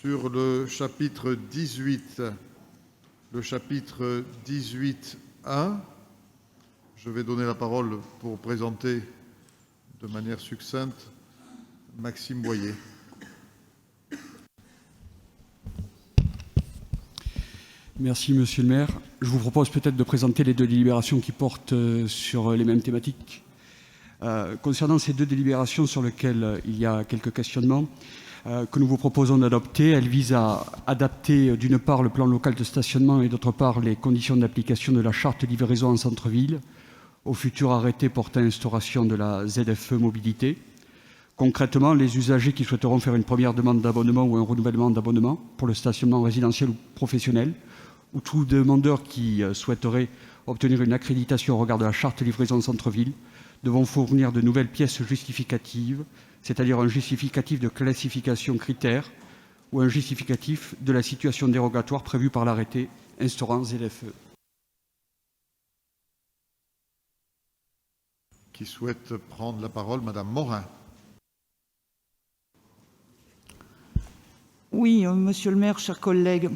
Sur le chapitre 18, le chapitre 18A, je vais donner la parole pour présenter de manière succincte Maxime Boyer. Merci, Monsieur le maire. Je vous propose peut-être de présenter les deux délibérations qui portent sur les mêmes thématiques. Concernant ces deux délibérations sur lesquelles il y a quelques questionnements, que nous vous proposons d'adopter, elles visent à adapter d'une part le plan local de stationnement et d'autre part les conditions d'application de la charte livraison en centre-ville au futur arrêté portant instauration de la ZFE mobilité. Concrètement, les usagers qui souhaiteront faire une première demande d'abonnement ou un renouvellement d'abonnement pour le stationnement résidentiel ou professionnel, ou tout demandeur qui souhaiterait obtenir une accréditation au regard de la charte livraison en centre-ville, devront fournir de nouvelles pièces justificatives, c'est-à-dire un justificatif de classification critère ou un justificatif de la situation dérogatoire prévue par l'arrêté instaurant ZFE. Qui souhaite prendre la parole, Madame Morin. Oui, monsieur le maire, chers collègues.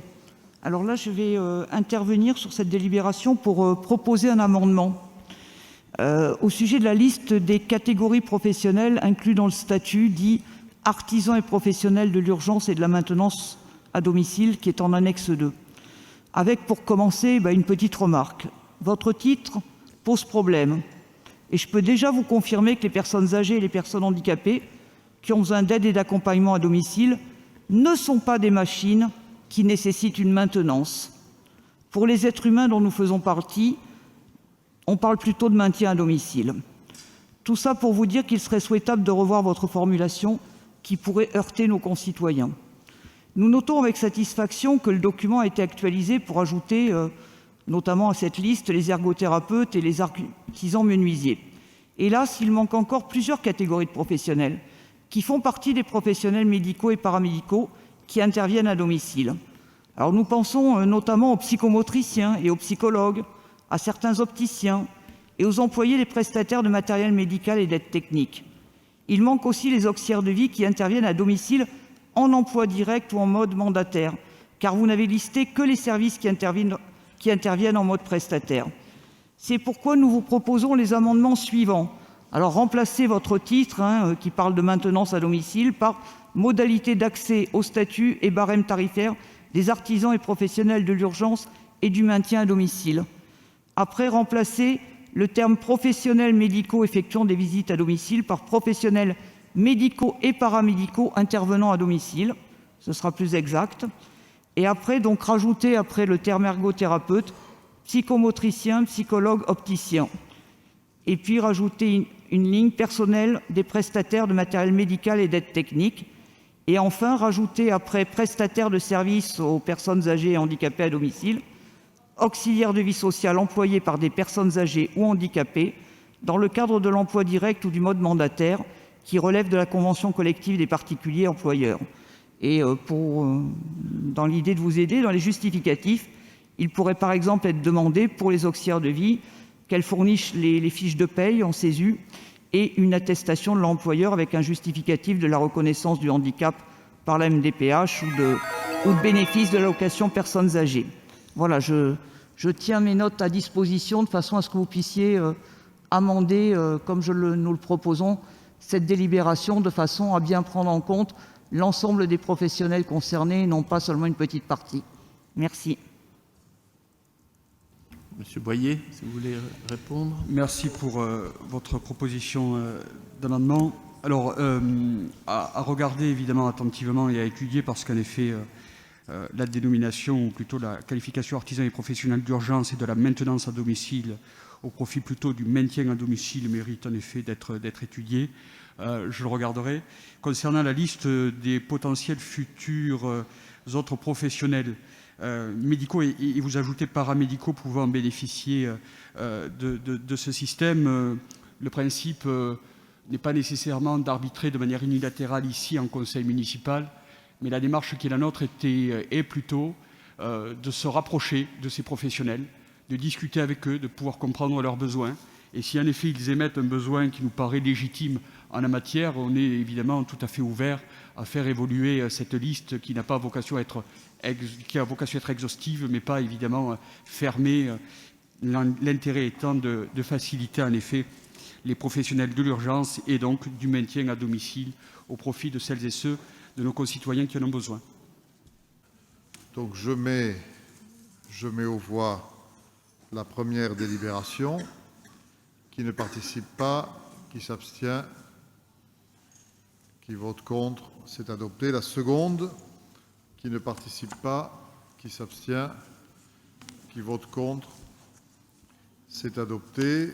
Alors là, je vais intervenir sur cette délibération pour proposer un amendement au sujet de la liste des catégories professionnelles incluses dans le statut dit artisans et professionnels de l'urgence et de la maintenance à domicile qui est en annexe 2. Avec, pour commencer, une petite remarque. Votre titre pose problème. Et je peux déjà vous confirmer que les personnes âgées et les personnes handicapées qui ont besoin d'aide et d'accompagnement à domicile ne sont pas des machines qui nécessitent une maintenance. Pour les êtres humains dont nous faisons partie, on parle plutôt de maintien à domicile. Tout ça pour vous dire qu'il serait souhaitable de revoir votre formulation qui pourrait heurter nos concitoyens. Nous notons avec satisfaction que le document a été actualisé pour ajouter notamment à cette liste les ergothérapeutes et les artisans menuisiers. Hélas, il manque encore plusieurs catégories de professionnels qui font partie des professionnels médicaux et paramédicaux qui interviennent à domicile. Alors nous pensons notamment aux psychomotriciens et aux psychologues, à certains opticiens et aux employés des prestataires de matériel médical et d'aide technique. Il manque aussi les auxiliaires de vie qui interviennent à domicile en emploi direct ou en mode mandataire, car vous n'avez listé que les services qui interviennent en mode prestataire. C'est pourquoi nous vous proposons les amendements suivants. Alors remplacez votre titre, qui parle de maintenance à domicile, par modalité d'accès au statut et barème tarifaire des artisans et professionnels de l'urgence et du maintien à domicile. Après, remplacez le terme professionnels médicaux effectuant des visites à domicile par professionnels médicaux et paramédicaux intervenant à domicile. Ce sera plus exact. Et après, donc, rajoutez après le terme ergothérapeute, psychomotricien, psychologue, opticien. Et puis rajoutez une ligne personnelle des prestataires de matériel médical et d'aide technique. Et enfin, rajoutez après prestataires de services aux personnes âgées et handicapées à domicile, auxiliaires de vie sociale employés par des personnes âgées ou handicapées dans le cadre de l'emploi direct ou du mode mandataire qui relève de la convention collective des particuliers employeurs. Et dans l'idée de vous aider, dans les justificatifs, il pourrait par exemple être demandé pour les auxiliaires de vie qu'elles fournissent les fiches de paye en CESU et une attestation de l'employeur avec un justificatif de la reconnaissance du handicap par la MDPH ou de bénéfice de l'allocation personnes âgées. Voilà, je tiens mes notes à disposition de façon à ce que vous puissiez amender, comme nous le proposons, cette délibération de façon à bien prendre en compte l'ensemble des professionnels concernés, non pas seulement une petite partie. Merci. Monsieur Boyer, si vous voulez répondre. Merci pour votre proposition d'amendement. Alors, à regarder évidemment attentivement et à étudier, parce qu'en effet, la dénomination, ou plutôt la qualification artisan et professionnel d'urgence et de la maintenance à domicile, au profit plutôt du maintien à domicile, mérite en effet d'être étudiée. Je le regarderai. Concernant la liste des potentiels futurs autres professionnels médicaux, et vous ajoutez paramédicaux pouvant bénéficier de ce système, le principe n'est pas nécessairement d'arbitrer de manière unilatérale ici en conseil municipal, mais la démarche qui est la nôtre est plutôt de se rapprocher de ces professionnels, de discuter avec eux, de pouvoir comprendre leurs besoins. Et si en effet ils émettent un besoin qui nous paraît légitime En la matière, on est évidemment tout à fait ouvert à faire évoluer cette liste qui n'a pas vocation à être qui a vocation à être exhaustive, mais pas évidemment fermée, l'intérêt étant de faciliter en effet les professionnels de l'urgence et donc du maintien à domicile au profit de celles et ceux de nos concitoyens qui en ont besoin. Donc je mets aux voix la première délibération. Qui ne participe pas, qui s'abstient, qui vote contre, c'est adopté. La seconde, qui ne participe pas, qui s'abstient, qui vote contre, c'est adopté.